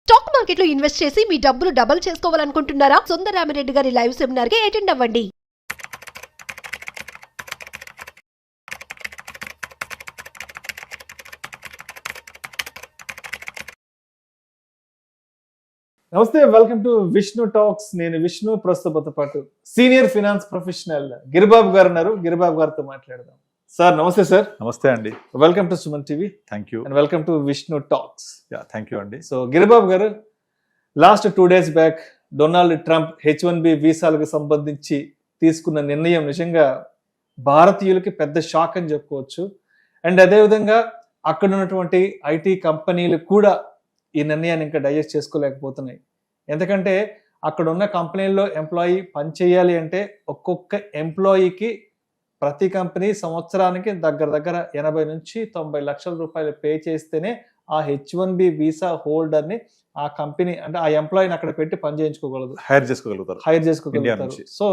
Stock మార్కెట్లో invest చేసి మీ డబ్బులు డబుల్ చేసుకోవాలనుకుంటున్నారా? సుందరరామిరెడ్డి గారి లైవ్ సెమినార్ కి అటెండ్ అవ్వండి. నమస్తే, వెల్కమ్ టు విష్ణు టాక్స్. నేను విష్ణు. ప్రస్తుతంతో పాటు సీనియర్ ఫినాన్స్ ప్రొఫెషనల్ గిరిబాబు గారు ఉన్నారు. గిరిబాబు గారితో మాట్లాడదాం. సార్ నమస్తే. సార్ నమస్తే అండి. Welcome to Suman TV. Thank you and welcome to Vishnu talks. Thank you అండి. సో గిరిబాబు గారు, last 2 days back Donald Trump H1B వీసాలకు సంబంధించి తీసుకున్న నిర్ణయం నిజంగా భారతీయులకి పెద్ద షాక్ అని చెప్పుకోవచ్చు. అండ్ అదేవిధంగా అక్కడ ఉన్నటువంటి ఐటీ కంపెనీలు కూడా ఈ నిర్ణయాన్ని ఇంకా డైజెస్ట్ చేసుకోలేకపోతున్నాయి. ఎందుకంటే అక్కడ ఉన్న కంపెనీల్లో ఎంప్లాయీ పనిచేయాలి అంటే ఒక్కొక్క ఎంప్లాయీకి ప్రతి కంపెనీ సంవత్సరానికి దగ్గర 80 నుంచి 90 లక్షల రూపాయలు పే చేస్తేనే ఆ H1B వీసా హోల్డర్ని ఆ కంపెనీ అంటే ఆ ఎంప్లాయీని అక్కడ పెట్టి పని చేయించుకోగలదు, హైర్ చేసుకోగలుగుతారు. సో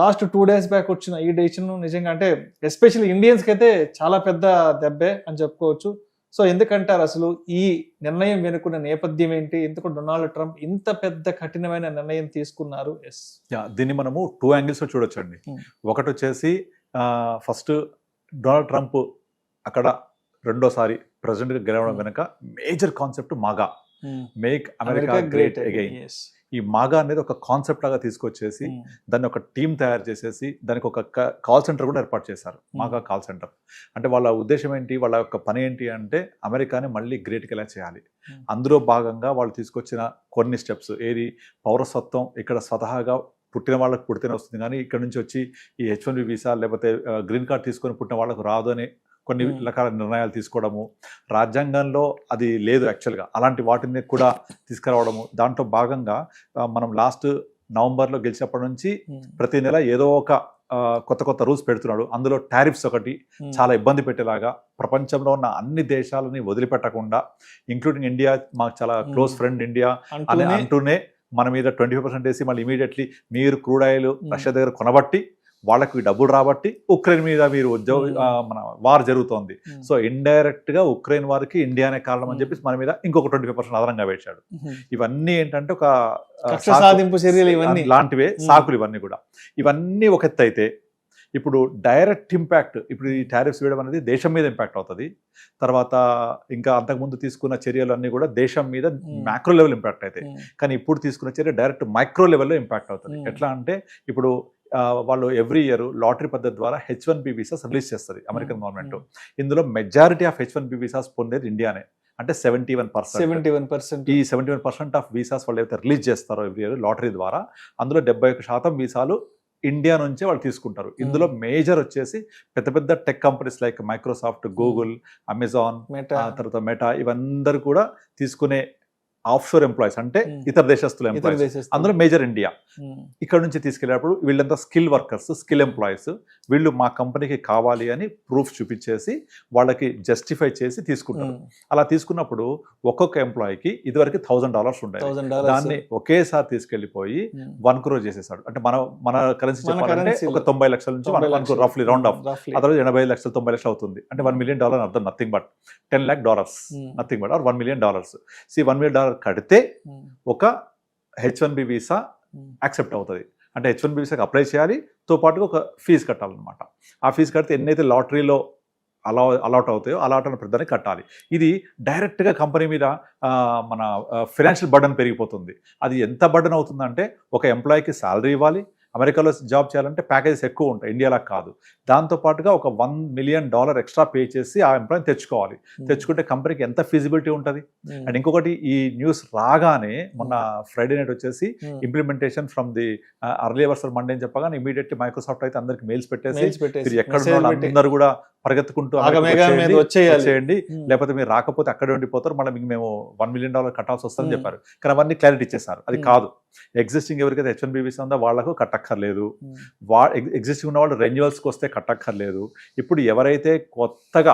లాస్ట్ 2 days బ్యాక్ వచ్చిన ఈ డెసిషన్ నిజంగా అంటే ఎస్పెషల్లీ ఇండియన్స్కి అయితే చాలా పెద్ద దెబ్బే అని చెప్పుకోవచ్చు. సో ఎందుకంటారు అసలు ఈ నిర్ణయం వెనుకున్న నేపథ్యం ఏంటి? ఎందుకు డొనాల్డ్ ట్రంప్ ఇంత పెద్ద కఠినమైన నిర్ణయం తీసుకున్నారు? దీన్ని మనము 2 angles చూడొచ్చు అండి. ఒకటి వచ్చేసి ఫస్ట్ డొనాల్డ్ ట్రంప్ అక్కడ రెండోసారి ప్రెసిడెంట్ గా గెలవడం వెనుక major concept MAGA, make America great again. ఈ మాగా అనేది ఒక కాన్సెప్ట్ లాగా తీసుకొచ్చేసి దాన్ని ఒక టీం తయారు చేసేసి దానికి ఒక కాల్ సెంటర్ కూడా ఏర్పాటు చేశారు, మాగా కాల్ సెంటర్. అంటే వాళ్ళ ఉద్దేశం ఏంటి, వాళ్ళ యొక్క పని ఏంటి అంటే అమెరికాని మళ్ళీ గ్రేట్గా ఎలా చేయాలి. అందులో భాగంగా వాళ్ళు తీసుకొచ్చిన కొన్ని స్టెప్స్ ఏది, పౌరసత్వం ఇక్కడ స్వతహాగా పుట్టిన వాళ్ళకు పుడితేనే వస్తుంది, కానీ ఇక్కడ నుంచి వచ్చి ఈ H1B వీసా లేకపోతే గ్రీన్ కార్డ్ తీసుకొని పుట్టిన వాళ్ళకు రాదు అని కొన్ని రకాల నిర్ణయాలు తీసుకోవడము. రాజ్యాంగంలో అది లేదు యాక్చువల్గా, అలాంటి వాటిని కూడా తీసుకురావడము. దాంట్లో భాగంగా మనం లాస్ట్ నవంబర్లో గెలిచినప్పటి నుంచి ప్రతి నెల ఏదో ఒక కొత్త రూల్స్ పెడుతున్నాడు. అందులో టారిఫ్స్ ఒకటి చాలా ఇబ్బంది పెట్టేలాగా, ప్రపంచంలో ఉన్న అన్ని దేశాలని వదిలిపెట్టకుండా ఇంక్లూడింగ్ ఇండియా, మాకు చాలా క్లోజ్ ఫ్రెండ్ ఇండియా అని అంటూనే మన మీద 25% వేసి మళ్ళీ ఇమీడియట్లీ మీరు క్రూడ్ ఆయిల్ రష్యా దగ్గర కొనబట్టి వాళ్ళకి డబ్బులు రాబట్టి ఉక్రెయిన్ మీద మీరు మన వార్ జరుగుతోంది. సో ఇండైరెక్ట్ గా ఉక్రెయిన్ వారికి ఇండియానే కారణం అని చెప్పేసి మన మీద ఇంకొక 25% అదనంగా వేశాడు. ఇవన్నీ ఏంటంటే ఒక సాధింపు చర్యలు ఇవన్నీ లాంటివే సాకులు. ఇవన్నీ కూడా ఇవన్నీ ఒక ఎత్తు అయితే, ఇప్పుడు డైరెక్ట్ ఇంపాక్ట్, ఇప్పుడు ఈ టారిఫ్స్ వేయడం అనేది దేశం మీద ఇంపాక్ట్ అవుతుంది. తర్వాత ఇంకా అంతకుముందు తీసుకున్న చర్యలు అన్నీ కూడా దేశం మీద మ్యాక్రో లెవెల్ ఇంపాక్ట్ అవుతాయి. కానీ ఇప్పుడు తీసుకున్న చర్య డైరెక్ట్ మైక్రో లెవెల్లో ఇంపాక్ట్ అవుతుంది. ఎట్లా అంటే ఇప్పుడు వాళ్ళు ఎవ్రీ ఇయర్ లాటరీ పద్ధతి ద్వారా H1B వీసాస్ రిలీజ్ చేస్తుంది అమెరికన్ గవర్నమెంట్. ఇందులో మెజారిటీ ఆఫ్ H1B వీసాస్ పొందేది ఇండియానే. అంటే 71%. ఈ 71% ఆఫ్ వీసాస్ వాళ్ళు ఏవైతే రిలీజ్ చేస్తారో ఎవ్రీ ఇయర్ లాటరీ ద్వారా, అందులో 71% వీసాలు ఇండియా నుంచే వాళ్ళు తీసుకుంటారు. ఇందులో మేజర్ వచ్చేసి పెద్ద tech companies like Microsoft, Google, Amazon, తర్వాత మెటా, ఇవందరూ కూడా తీసుకునే ఆఫ్షోర్ ఎంప్లాయీస్ అంటే ఇతర దేశస్తుల ఎంప్లాయీస్. అందులో మేజర్ ఇండియా. ఇక్కడ నుంచి తీసుకెళ్ళేటప్పుడు వీళ్ళంతా స్కిల్ వర్కర్స్, స్కిల్ ఎంప్లాయీస్. వీళ్ళు మా కంపెనీకి కావాలి అని ప్రూఫ్ చూపించేసి వాళ్ళకి జస్టిఫై చేసి తీసుకుంటారు. అలా తీసుకున్నప్పుడు ఒక్కొక్క ఎంప్లాయీకి ఇదివరకు $1,000 ఉండేది. దాన్ని ఒకేసారి తీసుకెళ్లిపోయి 1 crore చేసేసాడు. అంటే మన కరెన్సీ చెప్పాలంటే ఒక 90 లక్షల నుంచి 1 crore రఫ్లీ రౌండ్ ఆఫ్. ఆ తర్వాత 85 లక్షలు 90 లక్షలు అవుతుంది. అంటే $1 million అర్థం nothing but $10 lakh, nothing but or $1 million. $1 million కడితే ఒక H1B వీసా యాక్సెప్ట్ అవుతుంది. అంటే H1B వీసాకి అప్లై చేయాలి, తో పాటుగా ఒక ఫీజు కట్టాలన్నమాట. ఆ ఫీజు కడితే ఎన్నైతే లాటరీలో అలాట్ అవుతాయో అలాట్ అన్న పెద్దనే కట్టాలి. ఇది డైరెక్ట్గా కంపెనీ మీద మన ఫైనాన్షియల్ బర్డన్ పెరిగిపోతుంది. అది ఎంత బర్డన్ అవుతుందంటే, ఒక ఎంప్లాయీకి శాలరీ ఇవ్వాలి, అమెరికాలో జాబ్ చేయాలంటే ప్యాకేజెస్ ఎక్కువ ఉంటాయి, ఇండియాలా కాదు. దాంతోపాటుగా ఒక $1 million ఎక్స్ట్రా పే చేసి ఆ ఎంప్లాయీని తెచ్చుకోవాలి. తెచ్చుకుంటే కంపెనీకి ఎంత ఫీజిబిలిటీ ఉంటుంది. అండ్ ఇంకొకటి, ఈ న్యూస్ రాగానే మొన్న ఫ్రైడే నైట్ వచ్చేసి implementation from the early hours Monday అని చెప్పగానే ఇమీడియట్లీ మైక్రోసాఫ్ట్ అయితే అందరికి మెయిల్స్ పెట్టేసి ఎక్కడ అందరూ కూడా పరిగెత్తుకుంటూ వచ్చేయండి, లేకపోతే మీరు రాకపోతే అక్కడే ఉండిపోతారు, మళ్ళీ మీకు మేము $1 million కట్టాల్సి వస్తుందని చెప్పారు. కానీ అవన్నీ క్లారిటీ ఇచ్చేసారు. అది కాదు, ఎగ్జిస్టింగ్ ఎవరికైతే H1B వీసా ఉందో వాళ్లకు కట్టక్కర్లేదు, ఎగ్జిస్టింగ్ ఉన్న వాళ్ళు రెన్యువల్స్కి వస్తే కట్టక్కర్లేదు. ఇప్పుడు ఎవరైతే కొత్తగా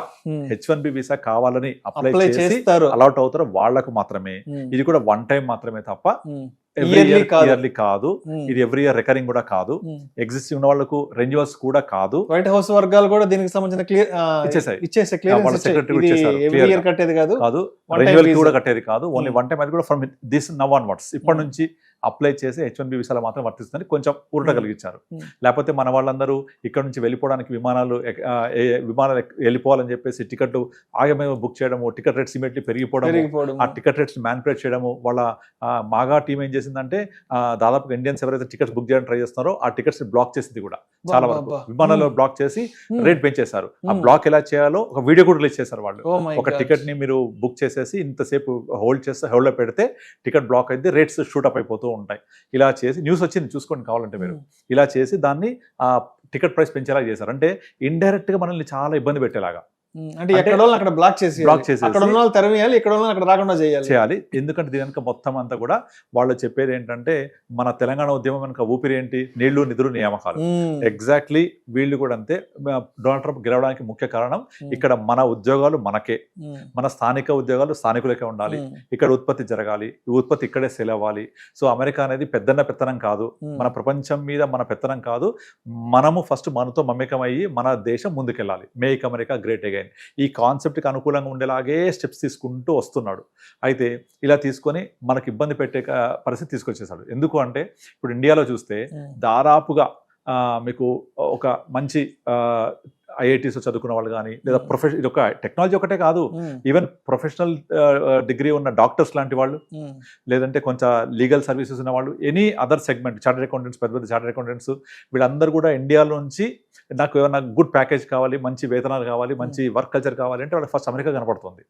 H1B వీసా కావాలని అప్లై చేసి అలాట్ అవుతారో వాళ్లకు మాత్రమే. ఇది కూడా 1 time మాత్రమే తప్ప Yearly కాదు. ఇయర్లీ కాదు, ఇది ఎవ్రీ ఇయర్ రికరింగ్ కూడా కాదు, ఎగ్జిస్టింగ్ ఉన్న వాళ్ళకు రెన్యువల్స్ కూడా కాదు. వైట్ హౌస్ వర్గాలు కూడా దీనికి సంబంధించిన ఇచ్చేసాయి. వాళ్ళ secretary క్లియర్ ఇచ్చేసారు, ఎవ్రీ clear ఇయర్ గా. కట్టేది కాదు, కాదు, One time రెన్యువల్ visa. కూడా కట్టేది కాదు, ఓన్లీ వన్ టైం. అది కూడా ఫ్రమ్ దిస్ నవ్ ఆన్వర్డ్స్ ఇప్పటి నుంచి అప్లై చేసి H1B వీసాలు మాత్రం వర్తిస్తుంది, కొంచెం ఊరట కలిగించారు. లేకపోతే మన వాళ్ళందరూ ఇక్కడ నుంచి వెళ్ళిపోవడానికి విమానాలు వెళ్ళిపోవాలని చెప్పేసి టికెట్ ఆగమే బుక్ చేయడము, టికెట్ రేట్స్ ఇమీడియట్లీ పెరిగిపోవడం, ఆ టికెట్ రేట్స్ మ్యానిపులేట్ చేయడము. వాళ్ళ మాగా టీం ఏం చేసిందంటే దాదాపుగా ఇండియన్స్ ఎవరైతే టికెట్స్ బుక్ చేయడానికి ట్రై చేస్తున్నారో ఆ టికెట్స్ బ్లాక్ చేసింది కూడా చాలా వరకు. విమానాల్లో బ్లాక్ చేసి రేట్ పెంచేశారు. ఆ బ్లాక్ ఎలా చేయాలో ఒక వీడియో కూడా రిలీజ్ చేశారు వాళ్ళు. ఒక టికెట్ ని మీరు బుక్ చేసేసి ఇంతసేపు హోల్డ్ లో పెడితే టికెట్ బ్లాక్ అయితే రేట్స్ షూటప్ అయిపోతూ ఉంటాయి. ఇలా చేసి న్యూస్ వచ్చింది, చూసుకోండి కావాలంటే మీరు. ఇలా చేసి దాన్ని ఆ టికెట్ ప్రైస్ పెంచేలా చేశారు. అంటే ఇండైరెక్ట్ గా మనల్ని చాలా ఇబ్బంది పెట్టేలాగా. అంటే ఎక్కడ అక్కడ బ్లాక్ చేసి అక్కడ ఉన్న వాళ్ళు తెరవేయాలి, ఇక్కడ ఉన్న అక్కడ రాకుండా చేయాలి. ఎందుకంటే దీని వెనక మొత్తం అంతా కూడా వాళ్ళు చెప్పేది ఏంటంటే మన తెలంగాణ ఉద్యమం వెనక ఊపిరి ఏంటి, నీళ్లు నిధులు నియామకాలు. ఎగ్జాక్ట్లీ వీళ్ళు కూడా అంతే. డొనాల్డ్ ట్రంప్ గెలవడానికి ముఖ్య కారణం ఇక్కడ మన ఉద్యోగాలు మనకే, మన స్థానిక ఉద్యోగాలు స్థానికులకే ఉండాలి, ఇక్కడ ఉత్పత్తి జరగాలి, ఈ ఉత్పత్తి ఇక్కడే సేల్ అవ్వాలి. సో అమెరికా అనేది పెత్తనం కాదు, మన ప్రపంచం మీద మన పెత్తనం కాదు. మనము ఫస్ట్ మనతో మమేకం అయ్యి మన దేశం ముందుకెళ్ళాలి. Make America great again. ఈ కాన్సెప్ట్కి అనుకూలంగా ఉండేలాగే స్టెప్స్ తీసుకుంటూ వస్తున్నాడు. అయితే ఇలా తీసుకొని మనకి ఇబ్బంది పెట్టే పరిస్థితి తీసుకొచ్చేసాడు. ఎందుకు అంటే ఇప్పుడు ఇండియాలో చూస్తే దాదాపుగా మీకు ఒక మంచి ఐఐటీస్ చదువుకున్న వాళ్ళు కానీ, లేదా ఇది ఒక టెక్నాలజీ ఒకటే కాదు, ఈవెన్ ప్రొఫెషనల్ డిగ్రీ ఉన్న డాక్టర్స్ లాంటి వాళ్ళు, లేదంటే కొంచెం లీగల్ సర్వీసెస్ ఉన్న వాళ్ళు, any other segment, chartered accountants, పెద్ద పెద్ద చార్టర్డ్ అకౌంటెంట్స్, వీళ్ళందరూ కూడా ఇండియాలో నుంచి నాకు ఏమైనా గుడ్ ప్యాకేజ్ కావాలి, మంచి వేతనాలు కావాలి, మంచి వర్క్ కల్చర్ కావాలి అంటే వాళ్ళకి ఫస్ట్ అమెరికా కనపడుతుంది.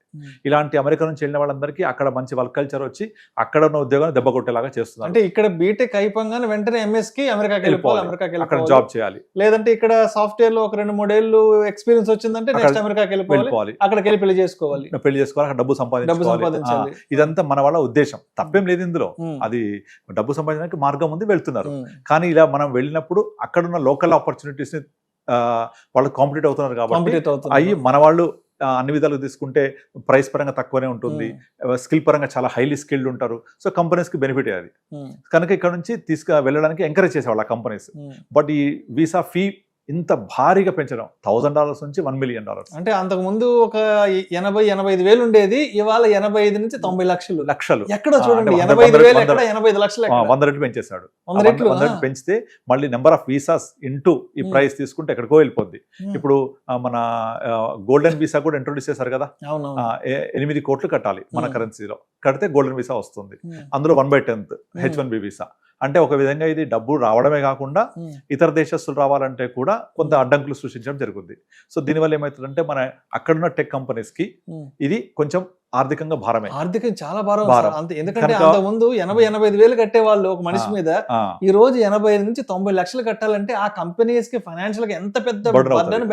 ఇలాంటి అమెరికా నుంచి వెళ్ళిన వాళ్ళందరికీ అక్కడ మంచి వర్క్ కల్చర్ వచ్చి అక్కడ ఉన్న ఉద్యోగాన్ని దెబ్బ కొట్టేలాగా చేస్తున్నారు. అంటే ఇక్కడ బీటెక్ అయిపోగానే వెంటనే ఎంఎస్ కి అమెరికాకి వెళ్ళిపోవాలి, అక్కడ జాబ్ చేయాలి. లేదంటే ఇక్కడ సాఫ్ట్వేర్ లో ఒక 2-3 ఏళ్ళు ఎక్స్పీరియన్స్ వచ్చిందంటే నెక్స్ట్ అమెరికాకి వెళ్ళిపోవాలి, అక్కడికి వెళ్ళి పెళ్లి చేసుకోవాలి, అక్కడ డబ్బు సంపాదించాలి. ఇదంతా మన వాళ్ళ ఉద్దేశం, తప్పేం లేదు ఇందులో. అది డబ్బు సంపాదించడానికి మార్గం ఉంది, వెళ్తున్నారు. కానీ ఇలా మనం వెళ్ళినప్పుడు అక్కడున్న లోకల్ ఆపర్చునిటీస్ ని వాళ్ళు కాంపిటేట్ అవుతున్నారు కాబట్టి అయ్యి మన వాళ్ళు అన్ని విధాలుగా తీసుకుంటే ప్రైస్ పరంగా తక్కువనే ఉంటుంది, స్కిల్ పరంగా చాలా హైలీ స్కిల్డ్ ఉంటారు. సో కంపెనీస్ కి బెనిఫిట్ అది కనుక ఇక్కడ నుంచి వెళ్ళడానికి ఎంకరేజ్ చేసేవాళ్ళు ఆ కంపెనీస్. బట్ ఈ వీసా ఫీ ఇంత భారీగా పెంచడం $1,000 నుంచి $1 million. అంటే అంతకు ముందు ఒక 80-85 వేలు ఉండేది, ఇవాళ 85 నుంచి 90 లక్షలు. ఎక్కడ చూడండి 85 వేలు ఎక్కడ 85 లక్షలు, 100 రెట్లు పెంచేశాడు. 100 రెట్లు పెంచితే మళ్ళీ నెంబర్ ఆఫ్ వీసాస్ ఇంటూ ఈ ప్రైస్ తీసుకుంటే ఎక్కడికో వెళ్ళిపోద్ది. ఇప్పుడు మన గోల్డెన్ వీసా కూడా ఇంట్రొడ్యూస్ చేశారు కదా, 8 కోట్లు కట్టాలి మన కరెన్సీలో, కడితే గోల్డెన్ వీసా వస్తుంది. అందులో 1/10 H1B వీసా. అంటే ఒక విధంగా ఇది డబ్బు రావడమే కాకుండా ఇతర దేశస్తులు రావాలంటే కూడా కొంత అడ్డంకులు సృష్టించడం జరుగుతుంది. సో దీనివల్ల ఏమవుతుందంటే మన అక్కడున్న టెక్ కంపెనీస్ కి ఇది కొంచెం ఆర్థికంగా భారమే, చాలా భారం. ఎందుకంటే అంత ముందు 80-85 వేలు కట్టే వాళ్ళు ఒక మనిషి మీద ఈ రోజు 85 నుంచి 90 లక్షలు కట్టాలంటే ఆ కంపెనీస్ కి ఫైనాన్షియల్ గా ఎంత పెద్ద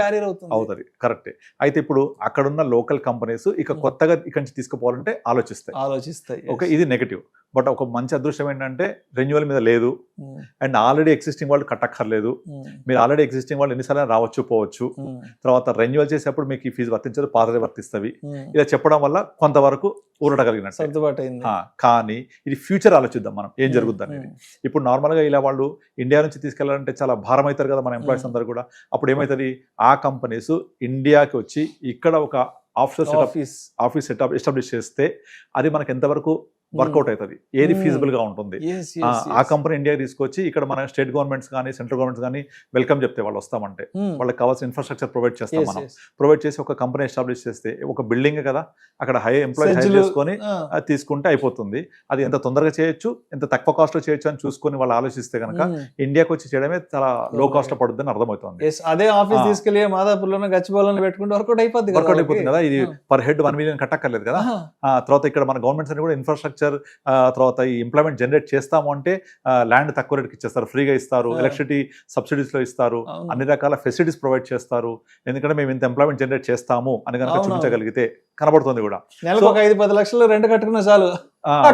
బ్యారియర్ అవుతుంది. కరెక్టే. అయితే ఇప్పుడు అక్కడున్న లోకల్ కంపెనీస్ ఇక కొత్తగా ఇక్కడి నుంచి తీసుకుపోవాలంటే ఆలోచిస్తాయి. ఓకే, ఇది నెగటివ్. బట్ ఒక మంచి అదృష్టం ఏంటంటే రెన్యువల్ మీద లేదు, అండ్ ఆల్రెడీ ఎగ్జిస్టింగ్ వాళ్ళు కట్టక్కర్లేదు. మీరు ఆల్రెడీ ఎగ్జిస్టింగ్ వాళ్ళు ఎన్నిసార్లు రావచ్చు పోవచ్చు. తర్వాత రెన్యువల్ చేసేప్పుడు మీకు ఈ ఫీజు వర్తించదు, పాతదే వర్తిస్తవి. ఇలా చెప్పడం వల్ల కొంతవరకు ఊరట కలిగినట్టు. కానీ ఇది ఫ్యూచర్ ఆలోచిద్దాం మనం ఏం జరుగుద్ది అనేది. ఇప్పుడు నార్మల్ గా ఇలా వాళ్ళు ఇండియా నుంచి తీసుకెళ్లాలంటే చాలా భారం అవుతారు కదా మన ఎంప్లాయీస్ అందరూ కూడా. అప్పుడు ఏమవుతుంది, ఆ కంపెనీస్ ఇండియాకి వచ్చి ఇక్కడ ఒక ఆఫీస్ ఎస్టాబ్లిష్ చేస్తే అది మనకి ఎంతవరకు వర్కౌట్ అవుతుంది, ఏది ఫీజిబుల్ గా ఉంటుంది. ఆ కంపెనీ ఇండియా తీసుకొచ్చి ఇక్కడ మన స్టేట్ గవర్నమెంట్స్ కానీ సెంట్రల్ గవర్నమెంట్స్ కానీ వెల్కమ్ చెప్తే వాళ్ళు వస్తామంటే వాళ్ళకి కావాల్సిన ఇన్ఫ్రాస్ట్రక్చర్ ప్రొవైడ్ చేస్తాం మనం. ప్రొవైడ్ చేసి ఒక కంపెనీ ఎస్టాబ్లిష్ చేస్తే ఒక బిల్డింగ్ కదా, అక్కడ ఎంప్లాయీ హైర్ చేసుకొని తీసుకుంటే అయిపోతుంది. అది ఎంత తొందరగా చేయొచ్చు, ఎంత తక్కువ కాస్ట్ లో చేయొచ్చు అని చూసుకొని వాళ్ళు ఆలోచిస్తే కనుక ఇండియాకి వచ్చి చేయడమే చాలా లో కాస్ట్ లో పడుతుంది అని అర్థమవుతుంది. అదే ఆఫీస్ తీసుకెళ్లి మాదాపూర్లోనే గచ్చిబౌలిలో పెట్టుకుంటే వర్కౌట్ అయిపోతుంది కదా. ఇది పర్ హెడ్ 1 million కట్టక్కర్లేదు కదా. తర్వాత ఇక్కడ మన గవర్నమెంట్స్ అని కూడా ఇన్ఫ్రాస్ట్రక్చర్ తర్వాత ఈ ఇంప్లాయ్మెంట్ జనరేట్ చేస్తాము అంటే ల్యాండ్ తక్కువ రేట్కి ఇచ్చేస్తారు, ఫ్రీగా ఇస్తారు, ఎలక్ట్రిసిటీ సబ్సిడీస్ లో ఇస్తారు, అన్ని రకాల ఫెసిలిటీస్ ప్రొవైడ్ చేస్తారు. ఎందుకంటే మేము ఇంత ఎంప్లాయ్మెంట్ జనరేట్ చేస్తాము అని కనుక చూపించగలిగితే కనబడుతుంది కూడా. 5-10 లక్షలు రెంట్ కట్టుకున్న చాలు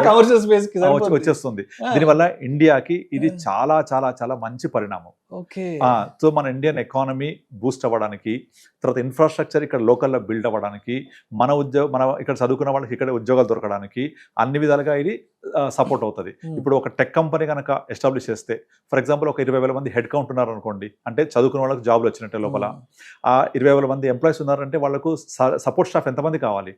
కమర్షియల్ స్పేస్ కి వచ్చేస్తుంది. దీనివల్ల ఇండియాకి ఇది చాలా చాలా చాలా మంచి పరిణామం. సో మన ఇండియన్ ఎకానమీ బూస్ట్ అవ్వడానికి, తర్వాత ఇన్ఫ్రాస్ట్రక్చర్ ఇక్కడ లోకల్లో బిల్డ్ అవ్వడానికి, మన ఇక్కడ చదువుకున్న వాళ్ళకి ఇక్కడ ఉద్యోగాలు దొరకడానికి అన్ని విధాలుగా ఇది సపోర్ట్ అవుతుంది. ఇప్పుడు ఒక టెక్ కంపెనీ కనుక ఎస్టాబ్లిష్ చేస్తే ఫర్ ఎగ్జాంపుల్ ఒక 20,000 మంది హెడ్ కౌంట్ ఉన్నారు అనుకోండి, అంటే చదువుకున్న వాళ్ళకి జాబ్లు వచ్చినట్టే లోపల. ఆ 20,000 మంది ఎంప్లాయీస్ ఉన్నారంటే వాళ్ళకు సపోర్ట్ స్టాఫ్ ఎంతమంది కావాలి,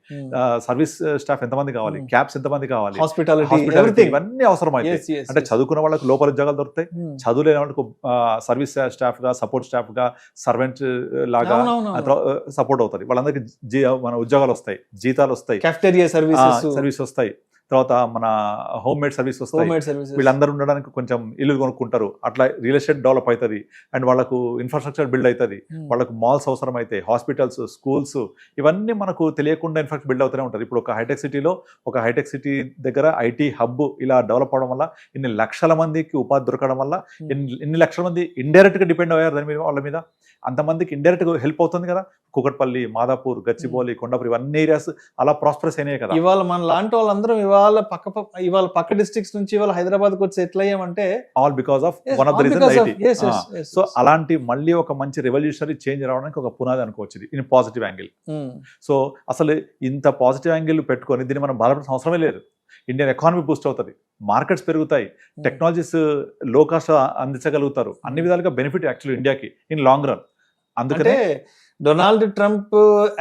సర్వీస్ స్టాఫ్ ఎంతమంది కావాలి, క్యాబ్స్ ఎంతమంది కావాలి, హాస్పిటాలిటీ ఇవన్నీ అవసరం అయితే. అంటే చదువుకున్న వాళ్ళకి లోపల ఉద్యోగాలు దొరుకుతాయి, చదువు లేని వాళ్ళకు సర్వీస్ స్టాఫ్ గా, సపోర్ట్ స్టాఫ్ గా, సర్వెంట్ లాగా సపోర్ట్ అవుతుంది. వాళ్ళందరికీ మన ఉద్యోగాలు వస్తాయి, జీతాలు వస్తాయి, కాఫెటేరియా సర్వీస్ వస్తాయి, తర్వాత మన హోమ్ మేడ్ సర్వీస్ వస్తాయి. వీళ్ళందరూ ఉండడానికి కొంచెం ఇల్లు కొనుక్కుంటారు, అట్లా రియల్ ఎస్టేట్ డెవలప్ అవుతుంది, అండ్ వాళ్ళకు ఇన్ఫ్రాస్ట్రక్చర్ బిల్డ్ అవుతుంది, వాళ్ళకు మాల్స్ అవసరం అవుతాయి, హాస్పిటల్స్, స్కూల్స్, ఇవన్నీ మనకు తెలియకుండా ఇన్ఫ్రాస్ట్రక్చర్ బిల్డ్ అవుతూనే ఉంటుంది. ఇప్పుడు ఒక హైటెక్ సిటీ దగ్గర ఐటీ హబ్ ఇలా డెవలప్ అవడం వల్ల ఇన్ని లక్షల మందికి ఉపాధి దొరకడం వల్ల ఇన్ని లక్షల మంది ఇండైరెక్ట్ గా డిపెండ్ అయ్యారు దాని మీద, వాళ్ళ మీద. అంతమందికి ఇండైరెక్ట్ గా హెల్ప్ అవుతుంది కదా. కుకట్పల్లి, మాదాపూర్, గచ్చిబౌలి, కొండాపూర్ ఇవన్నీ ఏరియాస్ అలా ప్రాస్పరస్ అయినాయి కదా. ఇవాళ మన లాంటి వాళ్ళందరం ఇవాళ పక్క డిస్ట్రిక్ట్స్ నుంచి ఇవాళ హైదరాబాద్ కు వచ్చి సెటిల్ అయ్యామంటే all because of one of the reason IT. So అలాంటి మళ్ళీ ఒక మంచి రెవల్యూషనరీ చేంజ్ రావడానికి ఒక పునాది అనుకోవచ్చు ఇన్ పాజిటివ్ యాంగిల్. సో అసలు ఇంత పాజిటివ్ యాంగిల్ పెట్టుకొని దీన్ని మనం బాధపడాల్సిన అవసరమే లేదు. ఇండియన్ ఎకానమీ బూస్ట్ అవుతుంది, మార్కెట్స్ పెరుగుతాయి, టెక్నాలజీస్ లో కాస్ట్ అందించగలుగుతారు, అన్ని విధాలుగా బెనిఫిట్ యాక్చువల్లీ ఇండియాకి ఇన్ లాంగ్ రన్. అందుకనే డొనాల్డ్ ట్రంప్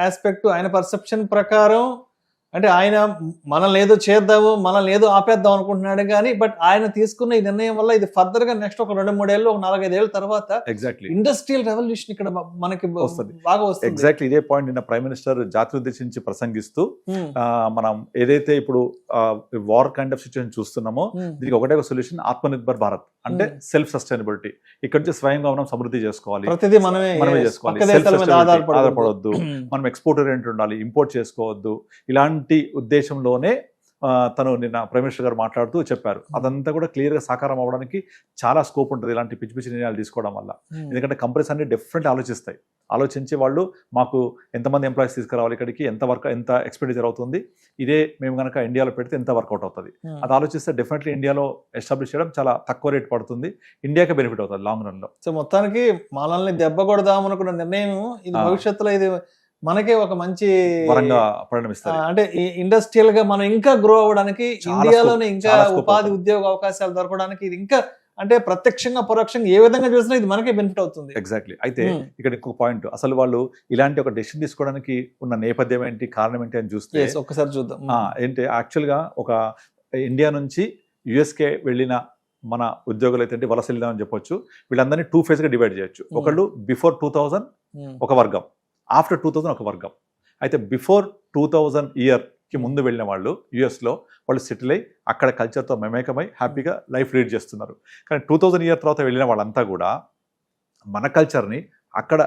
ఆస్పెక్ట్, ఆయన పర్సెప్షన్ ప్రకారం అంటే ఆయన మనల్ని ఏదో చేద్దాము, మనల్ని ఏదో ఆపేద్దాం అనుకుంటున్నాడు కానీ, బట్ ఆయన తీసుకున్న ఈ నిర్ణయం వల్ల ఇది ఫర్దర్ గా నెక్స్ట్ ఒక 2-3 ఏళ్ళు, ఒక 4-5 ఏళ్ళ తర్వాత ఎగ్జాక్ట్లీ ఇండస్ట్రియల్ రెవల్యూషన్ ఇక్కడ మనకి వస్తుంది, బాగా వస్తుంది. ఎగ్జాక్ట్లీ ఇదే పాయింట్ నిన్న ప్రైమ్ మినిస్టర్ జాతిని ఉద్దేశించి ప్రసంగిస్తూ మనం ఏదైతే ఇప్పుడు వార్ కైండ్ ఆఫ్ సిచ్యువేషన్ చూస్తున్నామో దీనికి ఒకటే ఒక సొల్యూషన్ ఆత్మనిర్భర్ భారత్, అంటే సెల్ఫ్ సస్టైనబిలిటీ. ఇక్కడ నుంచి స్వయంగా మనం సమృద్ధి చేసుకోవాలి, ప్రతిదీ మనమే చేసుకోవాలి, ఆధారపడవద్దు, మనం ఎక్స్పోర్ట్ ఓరియంటెడ్ ఉండాలి, ఇంపోర్ట్ చేసుకోవద్దు. ఇలాంటి ఉద్దేశంలోనే తను నిన్న ప్రైమ్ మినిస్టర్ గారు మాట్లాడుతూ చెప్పారు. అదంతా కూడా క్లియర్ గా సాకారం అవ్వడానికి చాలా స్కోప్ ఉంటుంది ఇలాంటి పిచ్చి పిచ్చి నిర్ణయాలు తీసుకోవడం వల్ల. ఎందుకంటే కంపెనీస్ అన్ని డిఫరెంట్ ఆలోచిస్తాయి, ఆలోచించి వాళ్ళు మాకు ఎంతమంది ఎంప్లాయీస్ తీసుకురావాలి, ఇక్కడికి ఎంత ఎక్స్పెండిచర్ అవుతుంది, ఇదే మేము కనుక ఇండియాలో పెడితే ఎంత వర్కౌట్ అవుతుంది, అది ఆలోచిస్తే డెఫినెట్లీ ఇండియాలో ఎస్టాబ్లిష్ చేయడం చాలా తక్కువ రేట్ పడుతుంది, ఇండియాకి బెనిఫిట్ అవుతుంది లాంగ్ రన్ లో. సో మొత్తానికి మనల్ని దెబ్బ కొడదాం అనుకున్న నిర్ణయం ఇది భవిష్యత్తులో ఇది మనకే ఒక మంచి వరంగా పరిణమిస్తారు. అంటే ఇండస్ట్రియల్ గా మనం ఇంకా గ్రో అవ్వడానికి, ఇండియాలోనే ఇంకా ఉపాధి ఉద్యోగ అవకాశాలు దొరకడానికి ఇది ఇంకా అంటే ప్రత్యక్షంగా పరోక్షంగా ఏ విధంగా చూసినా ఇది మనకే బెనిఫిట్ అవుతుంది. ఎగ్జాక్ట్లీ. అయితే ఇక్కడ ఇంకొక పాయింట్, అసలు వాళ్ళు ఇలాంటి ఒక డెసిషన్ తీసుకోవడానికి ఉన్న నేపథ్యం ఏంటి, కారణం ఏంటి అని చూస్తే ఒక్కసారి చూద్దాం. ఏంటి యాక్చువల్ గా ఒక ఇండియా నుంచి యుఎస్కే వెళ్ళిన మన ఉద్యోగులు అయితే వలస వెళ్దామని చెప్పొచ్చు. వీళ్ళందరినీ 2 phases గా డివైడ్ చేయొచ్చు. ఒకళ్ళు బిఫోర్ 2000 ఒక వర్గం, ఆఫ్టర్ 2000 ఒక వర్గం. అయితే బిఫోర్ 2000 ఇయర్ కి ముందు వెళ్ళిన వాళ్ళు యుఎస్లో వాళ్ళు సెటిల్ అయ్యి అక్కడ కల్చర్తో మమేకమై హ్యాపీగా లైఫ్ లీడ్ చేస్తున్నారు. కానీ 2000 ఇయర్ తర్వాత వెళ్ళిన వాళ్ళంతా కూడా మన కల్చర్ని అక్కడ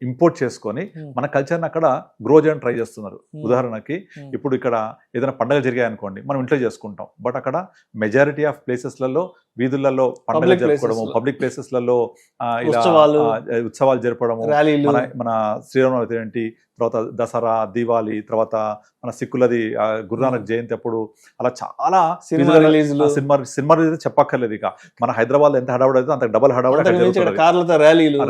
ఇంపోర్ట్ చేసుకొని మన కల్చర్ని అక్కడ గ్రో చేయడానికి ట్రై చేస్తున్నారు. ఉదాహరణకి ఇప్పుడు ఇక్కడ ఏదైనా పండుగలు జరిగాయి అనుకోండి, మనం ఇంట్లో చేసుకుంటాం, బట్ అక్కడ మెజారిటీ ఆఫ్ ప్లేసెస్లలో వీధులలో పండుగలు జరుపుకోవడము, పబ్లిక్ ప్లేసెస్లలో ఇలా ఉత్సవాలు జరపడము, మన శ్రీరామనవమి ఏంటి, తర్వాత దసరా, దీవాలి, తర్వాత మన సిక్కులది గురునానక్ జయంతి అప్పుడు అలా చాలా సినిమా రిలీజ్ చెప్పక్కర్లేదు. ఇక మన హైదరాబాద్ ఎంత హడావుడి అయితే అంత డబల్ హడావుడి,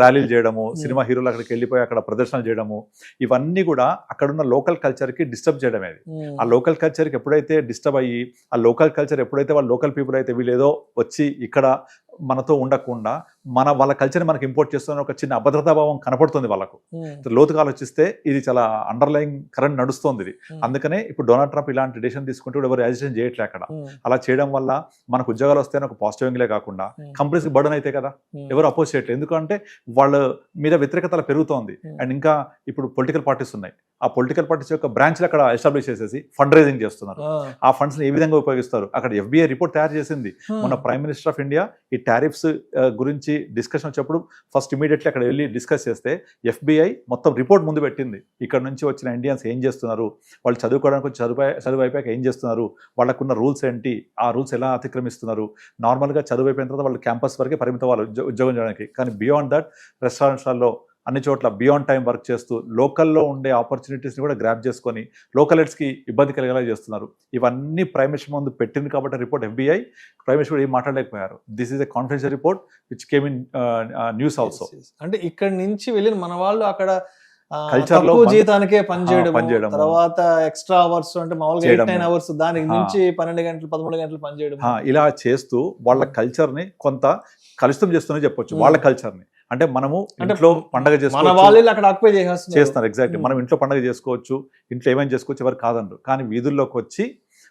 ర్యాలీలు చేయడము, సినిమా హీరోలు అక్కడికి వెళ్ళిపోయి అక్కడ ప్రదర్శనలు చేయడము, ఇవన్నీ కూడా అక్కడున్న లోకల్ కల్చర్ కి డిస్టర్బ్ చేయడమే. ఆ లోకల్ కల్చర్ కి ఎప్పుడైతే డిస్టర్బ్ అయ్యి, ఆ లోకల్ కల్చర్ ఎప్పుడైతే వాళ్ళ లోకల్ పీపుల్ అయితే వీళ్ళు ఏదో వచ్చి ఇక్కడ మనతో ఉండకుండా వాళ్ళ కల్చర్ని మనకి ఇంపోర్ట్ చేస్తున్న ఒక చిన్న అభద్రతాభావం కనపడుతుంది వాళ్ళకు. లోతుగా ఆలోచిస్తే ఇది చాలా అండర్లైన్ కరెంట్ నడుస్తుంది ఇది. అందుకనే ఇప్పుడు డొనాల్డ్ ట్రంప్ ఇలాంటి డెసిషన్ తీసుకుంటూ ఎవరు యాజిటేషన్ చేయట్లే అక్కడ. అలా చేయడం వల్ల మనకు ఉద్యోగాలు వస్తాయని ఒక పాజిటివ్ యాంగిలే కాకుండా కంపెనీస్కి బర్డన్ అయితే కదా, ఎవరు అపోజ్ చేయట్లేదు. ఎందుకంటే వాళ్ళ మీద వ్యతిరేకత పెరుగుతోంది. అండ్ ఇంకా ఇప్పుడు పొలిటికల్ పార్టీస్ ఉన్నాయి, ఆ పొలిటికల్ పార్టీస్ యొక్క బ్రాంచ్లు అక్కడ ఎస్టాబ్లిష్ చేసేసి ఫండ్ రైజింగ్ చేస్తున్నారు. ఆ ఫండ్స్ ఏ విధంగా ఉపయోగిస్తారు, అక్కడ FBI రిపోర్ట్ తయారు చేసింది. మన ప్రైమ్ మినిస్టర్ ఆఫ్ ఇండియా ఈ టారిఫ్స్ గురించి డిస్కషన్ వచ్చేప్పుడు ఫస్ట్ ఇమీడియట్లీ అక్కడ వెళ్ళి డిస్కస్ చేస్తే FBI మొత్తం రిపోర్ట్ ముందు పెట్టింది. ఇక్కడ నుంచి వచ్చిన ఇండియన్స్ ఏం చేస్తున్నారు, వాళ్ళు చదువుకోవడానికి చదువు అయిపోయాక ఏం చేస్తున్నారు, వాళ్ళకున్న రూల్స్ ఏంటి, ఆ రూల్స్ ఎలా అతిక్రమిస్తున్నారు. నార్మల్గా చదువు అయిపోయిన తర్వాత వాళ్ళు క్యాంపస్ వరకే పరిమితం వాళ్ళు ఉద్యోగం చేయడానికి, కానీ బియాండ్ దట్ రెస్టారెంట్స్లలో అన్ని చోట్ల బియాండ్ టైం వర్క్ చేస్తూ లోకల్లో ఉండే ఆపర్చునిటీస్ని కూడా గ్రాప్ చేసుకొని లోకల్ హెడ్స్కి ఇబ్బంది కలిగేలా చేస్తున్నారు. ఇవన్నీ ప్రైమ్ మినిస్టర్ ముందు పెట్టింది కాబట్టి రిపోర్ట్ FBI, ప్రైమ్ మినిస్టర్ ఏం మాట్లాడలేకపోయారు. This is a confidential report which came in news also. అంటే ఇక్కడ నుంచి వెళ్ళిన మన వాళ్ళు అక్కడ Culture లో తక్కువ జీతానికే పనిచేయడం, పనిచేయడము. తర్వాత ఎక్స్ట్రా అవర్స్ అంటే మామూలుగా చేయడము. 8-9 అవర్స్ దానికి మించి 12 గంటలు 13 గంటలు పనిచేయడం. ఇలా చేస్తూ వాళ్ళ కల్చర్ని కొంత కలుషితం చేస్తూనే చెప్పొచ్చు. వాళ్ళ కల్చర్ని అంటే మనము అంటే ఇంట్లో పండగ మన చేసుకోవచ్చు వాళ్ళు అక్కడ ఆక్యుపై చేస్తున్నారు. చేస్తున్నారు. ఎగ్జాక్ట్లీ మనం ఇంట్లో పండగ చేసుకోవచ్చు, ఇంట్లో ఏమైనా చేసుకోవచ్చు, ఎవరు కాదన్నారు. కానీ వీధుల్లోకి వచ్చి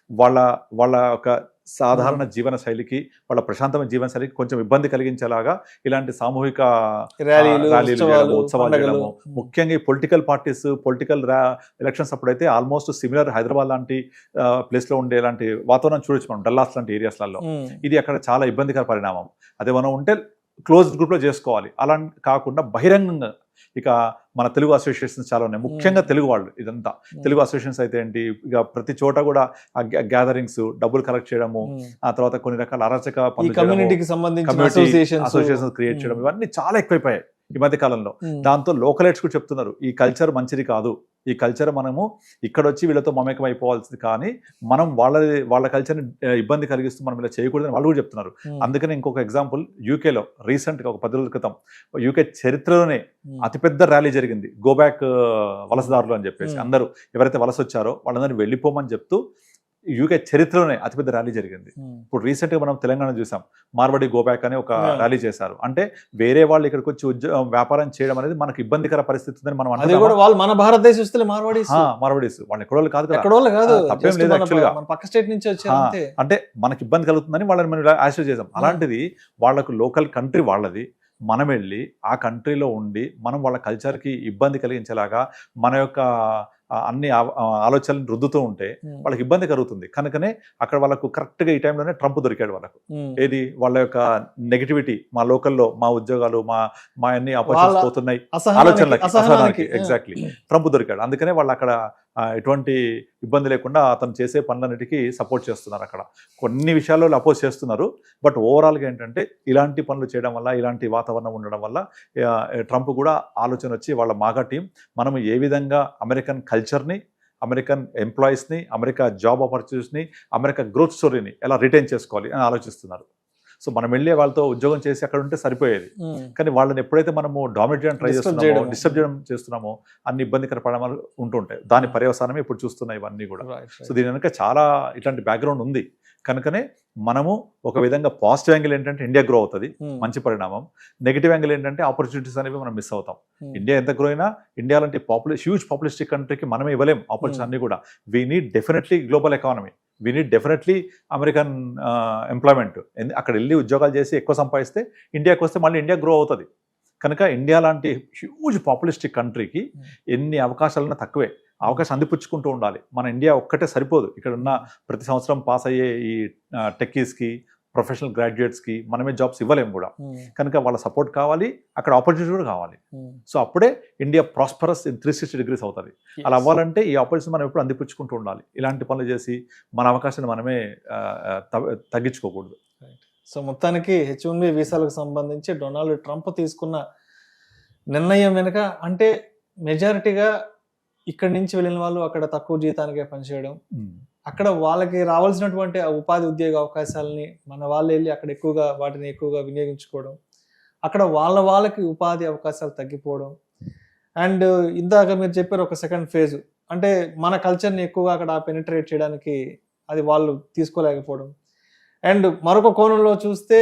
వాళ్ళ ఒక సాధారణ జీవన శైలికి, వాళ్ళ ప్రశాంతమైన జీవన శైలికి కొంచెం ఇబ్బంది కలిగించేలాగా ఇలాంటి సామూహిక ర్యాలీలు, చేయడము, ఉత్సవాలు పండగలు. చేయడము. ముఖ్యంగా ఈ పొలిటికల్ పార్టీస్ పొలిటికల్ ఎలక్షన్స్ అప్పుడైతే ఆల్మోస్ట్ సిమిలర్ హైదరాబాద్ లాంటి ప్లేస్ లో ఉండే ఇలాంటి వాతావరణం చూడొచ్చు మనం, డల్లాస్ లాంటి ఏరియాస్లలో. ఇది అక్కడ చాలా ఇబ్బందికర పరిణామం. అదే మనం ఉంటే క్లోజ్డ్ గ్రూప్ లో చేసుకోవాలి, అలా కాకుండా బహిరంగంగా. ఇక మన తెలుగు అసోసియేషన్స్ చాలా ఉన్నాయి, ముఖ్యంగా తెలుగు వాళ్ళు. ఇదంతా తెలుగు అసోసియేషన్స్ అయితే ఏంటి, ఇక ప్రతి చోట కూడా గ్యాదరింగ్స్, డబ్బులు కలెక్ట్ చేయడము, ఆ తర్వాత కొన్ని రకాల అరాచక కమ్యూనిటీకి సంబంధించిన అసోసియేషన్స్ క్రియేట్ చేయడం, ఇవన్నీ చాలా ఎక్కువైపోయాయి ఈ మధ్య కాలంలో. దాంతో లోకలైట్స్ కూడా చెప్తున్నారు ఈ కల్చర్ మంచిది కాదు, ఈ కల్చర్ మనము ఇక్కడ వచ్చి వీళ్ళతో మమేకం అయిపోవాల్సింది, కానీ మనం వాళ్ళ కల్చర్ని ఇబ్బంది కలిగిస్తూ మనం ఇలా చేయకూడదని వాళ్ళు కూడా చెప్తున్నారు. అందుకని ఇంకొక ఎగ్జాంపుల్, యూకేలో రీసెంట్గా ఒక 10 రోజుల క్రితం యూకే చరిత్రలోనే అతిపెద్ద ర్యాలీ జరిగింది, గో బ్యాక్ వలసదారులు అని చెప్పేసి. అందరూ ఎవరైతే వలస వచ్చారో వాళ్ళందరినీ వెళ్ళిపోమని చెప్తూ యూకే చరిత్రలోనే అతిపెద్ద ర్యాలీ జరిగింది. ఇప్పుడు రీసెంట్ గా మనం తెలంగాణ చూసాం, మార్వాడి గోబ్యాక్ అని ఒక ర్యాలీ చేశారు. అంటే వేరే వాళ్ళు ఇక్కడికి వచ్చి వ్యాపారం చేయడం అనేది మనకు ఇబ్బందికర పరిస్థితి ఉందని మనం అది కూడా వాళ్ళు మన భారతదేశ మార్వాడీస్ వాళ్ళు ఎక్కడోళ్ళు కాదు కదా, ఎక్కడోళ్ళు కాదు, తప్పేం లేదు యాక్చువల్గా. పక్క స్టేట్ నుంచి వచ్చారు. అంటే మనకి ఇబ్బంది కలుగుతుందని వాళ్ళని మనం ఆశ్చర్య చేసాం. అలాంటిది వాళ్ళకు లోకల్ కంట్రీ వాళ్ళది, మనం వెళ్ళి ఆ కంట్రీలో ఉండి మనం వాళ్ళ కల్చర్కి ఇబ్బంది కలిగించేలాగా మన యొక్క అన్ని ఆలోచనలు రుద్దుతూ ఉంటే వాళ్ళకి ఇబ్బంది కలుగుతుంది. కనుకనే అక్కడ వాళ్ళకు కరెక్ట్గా ఈ టైంలోనే ట్రంప్ దొరికాడు వాళ్ళకు. ఏది వాళ్ళ యొక్క నెగిటివిటీ, మా లోకల్లో మా ఉద్యోగాలు మా అన్ని ఆపర్చునిటీస్ పోతున్నాయి అసహనానికి ఎగ్జాక్ట్లీ ట్రంప్ దొరికాడు. అందుకనే వాళ్ళు అక్కడ ఎటువంటి ఇబ్బంది లేకుండా అతను చేసే పనులన్నిటికీ సపోర్ట్ చేస్తున్నారు. అక్కడ కొన్ని విషయాల్లో అపోజ్ చేస్తున్నారు, బట్ ఓవరాల్గా ఏంటంటే ఇలాంటి పనులు చేయడం వల్ల, ఇలాంటి వాతావరణం ఉండడం వల్ల ట్రంప్ కూడా ఆలోచన వచ్చి వాళ్ళ మాగా టీం మనము ఏ విధంగా అమెరికన్ కల్చర్ని, అమెరికన్ ఎంప్లాయీస్ని, అమెరికా జాబ్ ఆపర్చునిటీస్ని, అమెరికా గ్రోత్ స్టోరీని ఎలా రిటైన్ చేసుకోవాలి అని ఆలోచిస్తున్నారు. సో మనం వెళ్ళే వాళ్ళతో ఉద్యోగం చేసి అక్కడ ఉంటే సరిపోయేది, కానీ వాళ్ళని ఎప్పుడైతే మనము డామినేట్ చేయడం ట్రై చేస్తున్నామో, డిస్టర్బ్ చేయడం చేస్తున్నామో, అన్ని ఇబ్బందికర పరిణామాలు ఉంటుంటాయి. దాని పర్యవసానమే ఇప్పుడు చూస్తున్నాయి ఇవన్నీ కూడా. సో దీని వెనక చాలా ఇట్లాంటి బ్యాక్గ్రౌండ్ ఉంది. కనుకనే మనము ఒక విధంగా పాజిటివ్ యాంగిల్ ఏంటంటే ఇండియా గ్రో అవుతుంది, మంచి పరిణామం. నెగిటివ్ యాంగిల్ ఏంటంటే ఆపర్చునిటీస్ అనేవి మనం మిస్ అవుతాం. ఇండియా ఎంత గ్రో అయినా ఇండియా లాంటి హ్యూజ్ పాపులేస్టిక్ కంట్రీకి మనమే ఇవ్వలేం ఆపర్చునిటీ అన్ని కూడా. We need definitely global economy, we need definitely American employment. అక్కడ వెళ్ళి ఉద్యోగాలు చేసి ఎక్కువ సంపాదిస్తే ఇండియాకి వస్తే మళ్ళీ ఇండియా గ్రో అవుతుంది. కనుక ఇండియా లాంటి హ్యూజ్ పాపులిస్టిక్ కంట్రీకి ఎన్ని అవకాశాలన్నా తక్కువే, అవకాశం అందిపుచ్చుకుంటూ ఉండాలి. మన ఇండియా ఒక్కటే సరిపోదు. ఇక్కడ ఉన్న ప్రతి సంవత్సరం పాస్ అయ్యే ఈ టెక్కీస్కి, ప్రొఫెషనల్ గ్రాడ్యుయేట్స్కి మనమే జాబ్స్ ఇవ్వలేము కూడా. కనుక వాళ్ళ సపోర్ట్ కావాలి, అక్కడ ఆపర్చునిటీ కూడా కావాలి. సో అప్పుడే ఇండియా ప్రాస్పరస్ ఇన్ 360 degrees అవుతుంది. అలా అవ్వాలంటే ఈ ఆపర్చునిటీ మనం ఎప్పుడు అందిపుచ్చుకుంటూ ఉండాలి. ఇలాంటి పనులు చేసి మన అవకాశాన్ని మనమే తగ్గించుకోకూడదు. సో మొత్తానికి H1B వీసాలకు సంబంధించి డొనాల్డ్ ట్రంప్ తీసుకున్న నిర్ణయం వెనుక అంటే మెజారిటీగా ఇక్కడి నుంచి వెళ్ళిన వాళ్ళు అక్కడ తక్కువ జీతానికే పనిచేయడం, అక్కడ వాళ్ళకి రావాల్సినటువంటి ఉపాధి ఉద్యోగ అవకాశాలని మన వాళ్ళు వెళ్ళి అక్కడ వాటిని ఎక్కువగా వినియోగించుకోవడం, అక్కడ వాళ్ళకి ఉపాధి అవకాశాలు తగ్గిపోవడం. అండ్ ఇందాక మీరు చెప్పారు ఒక సెకండ్ ఫేజ్ అంటే మన కల్చర్ని ఎక్కువగా అక్కడ పెనిట్రేట్ చేయడానికి అది వాళ్ళు తీసుకోలేకపోవడం. అండ్ మరొక కోణంలో చూస్తే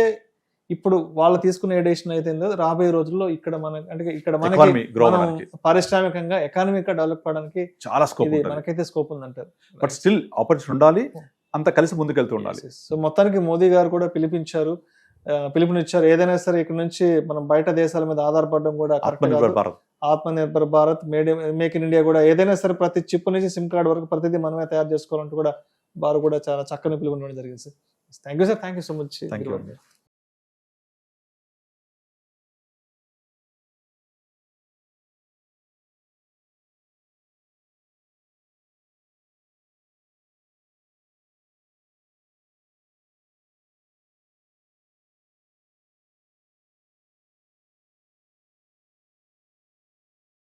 ఇప్పుడు వాళ్ళు తీసుకున్న ఎడిషన్ అయితే రాబోయే రోజుల్లో ఇక్కడ మనకి పారిశ్రామికంగా ఎకానమిక్ గా డెవలప్ అవడానికి చాలా స్కోప్ మనకైతే స్కోప్ ఉందంటారు. బట్ స్టిల్ ఆపర్చునిటీ ఉండాలి, అంత కలిసి ముందుకెళ్తూ ఉండాలి. సో మొత్తానికి మోదీ గారు కూడా పిలుపునిచ్చారు, ఏదైనా సరే ఇక్కడ నుంచి మనం బయట దేశాల మీద ఆధారపడడం కూడా Atmanirbhar Bharat, make in India కూడా ఏదైనా సరే ప్రతి చిప్ నుంచి సిమ్ కార్డ్ వరకు ప్రతిదీ మనమే తయారు చేసుకోవాలంటూ కూడా వారు కూడా చాలా చక్కని పిలుపునివ్వడం జరిగింది sir. Thank you sir, thank you so much.